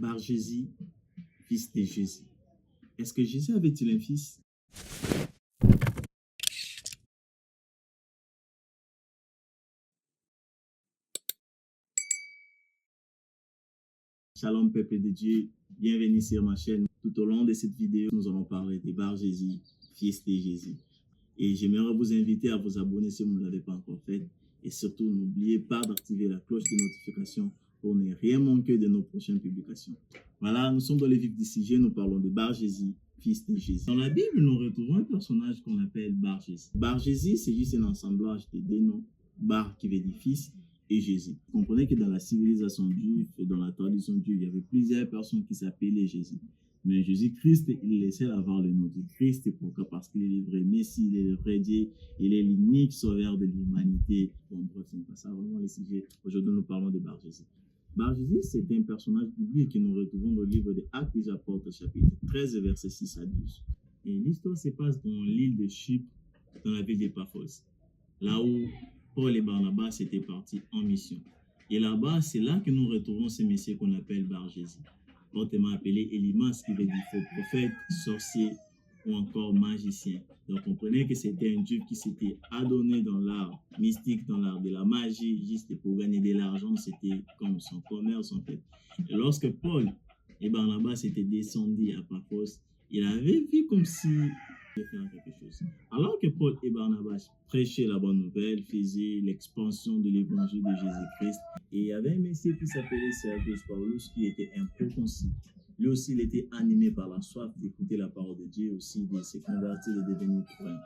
Bar Jésus, fils de Jésus. Est-ce que Jésus avait-il un fils? Shalom peuple de Dieu, bienvenue sur ma chaîne. Tout au long de cette vidéo, nous allons parler de Bar Jésus, fils de Jésus. Et j'aimerais vous inviter à vous abonner si vous ne l'avez pas encore fait. Et surtout, n'oubliez pas d'activer la cloche de notification pour ne rien manquer de nos prochaines publications. Voilà, nous sommes dans le vif du sujet, nous parlons de Bar Jésus, fils de Jésus. Dans la Bible, nous retrouvons un personnage qu'on appelle Bar Jésus. Bar Jésus, c'est juste un assemblage de deux noms. Bar qui veut dire fils et Jésus. Vous comprenez que dans la civilisation juive et dans la tradition juive, il y avait plusieurs personnes qui s'appelaient Jésus. Mais Jésus-Christ, il essaie d'avoir le nom de Christ. Pourquoi? Parce qu'il est le vrai Messie, il est le vrai Dieu, il est l'unique sauveur de l'humanité. Bon, bref, ce n'est pas ça vraiment le sujet. Aujourd'hui, nous parlons de Bar Jésus. Bar Jésus, c'est un personnage biblique que nous retrouvons dans le livre des Actes des Apôtres, chapitre 13, versets 6 à 12. Et l'histoire se passe dans l'île de Chypre, dans la ville de Paphos, là où Paul et Barnabas étaient partis en mission. Et là-bas, c'est là que nous retrouvons ce messieurs qu'on appelle Bar Jésus, autrement appelé Élymas, qui veut dire faux prophète, sorcier ou encore magicien. Donc comprenez que c'était un Dieu qui s'était adonné dans l'art mystique, dans l'art de la magie, juste pour gagner de l'argent. C'était comme son commerce en fait. Et lorsque Paul et Barnabas étaient descendus à Paphos, il avait vu comme si de faire quelque chose. Alors que Paul et Barnabas prêchaient la bonne nouvelle, faisaient l'expansion de l'évangile de Jésus-Christ, et il y avait un messier qui s'appelait Sergius Paulus qui était un proconsul. Lui aussi, il était animé par la soif d'écouter la parole de Dieu, aussi de se convertir et de devenir croyant.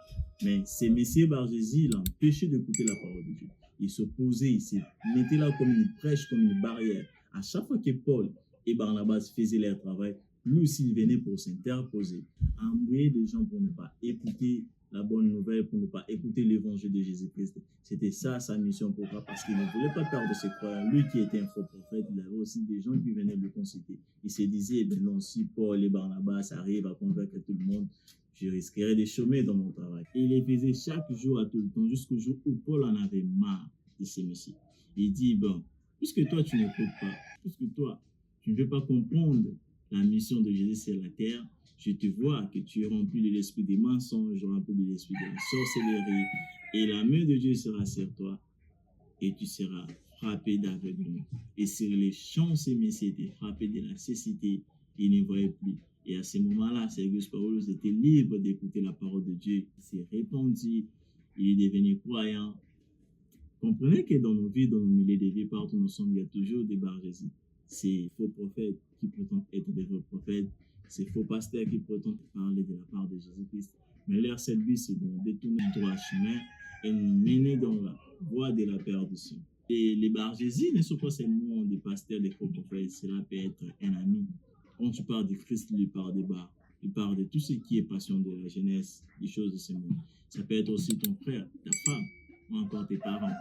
Mais ce messier Bar Jésus l'empêchait d'écouter la parole de Dieu. Il s'opposait, il se mettait là comme une brèche, comme une barrière. À chaque fois que Paul et Barnabas faisaient leur travail, lui aussi, il venait pour s'interposer, embrouiller des gens pour ne pas écouter la bonne nouvelle, pour ne pas écouter l'évangile de Jésus-Christ. C'était ça sa mission. Pourquoi? Parce qu'il ne voulait pas perdre ses croyants. Lui qui était un faux prophète, il avait aussi des gens qui venaient le consulter. Il se disait, eh bien non, si Paul et Barnabas arrivent à convaincre tout le monde, je risquerais de chômer dans mon travail. Et il les faisait chaque jour à tout le temps, jusqu'au jour où Paul en avait marre de ces messieurs. Il dit, bon, puisque toi tu n'écoutes pas, puisque toi tu ne veux pas comprendre la mission de Jésus sur la terre, je te vois que tu es rempli de l'esprit des mensonges, rempli de l'esprit de la sorcellerie, et la main de Dieu sera sur toi, et tu seras frappé d'aveuglement. Et sur les champs, ces messieurs étaient frappés de la cécité, ils ne voyaient plus. Et à ce moment-là, Sergius Paulus était libre d'écouter la parole de Dieu. Il s'est répandu, il est devenu croyant. Comprenez que dans nos vies, dans nos milliers de vies, partout où nous sommes, il y a toujours des Bar Jésus. Ces faux prophètes qui prétendent être des vrais prophètes, ces faux pasteurs qui prétendent parler de la part de Jésus-Christ. Mais leur seul but, c'est de nous détourner du droit chemin et nous mener dans la voie de la perdition. Et les Bar Jésus ne sont pas seulement des pasteurs, des faux prophètes, cela peut être un ami. Quand tu parles de Christ, il parle des bars. Il parle de tout ce qui est passion de la jeunesse, des choses de ce monde. Ça peut être aussi ton frère, ta femme, ou encore tes parents.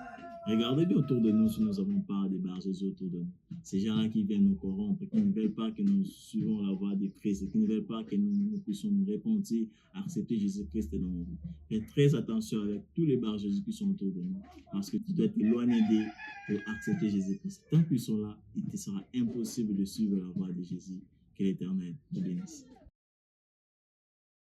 Regardez bien autour de nous si nous avons pas des Bar Jésus autour de nous. Ces gens-là qui viennent nous corrompre, qui ne veulent pas que nous suivons la voie de Christ, qui ne veulent pas que nous puissions nous repentir, accepter Jésus-Christ dans nos vies. Faites très attention avec tous les Bar Jésus qui sont autour de nous, parce que tu dois t'éloigner d'eux pour accepter Jésus-Christ. Tant qu'ils sont là, il te sera impossible de suivre la voie de Jésus. Que l'Éternel te bénisse.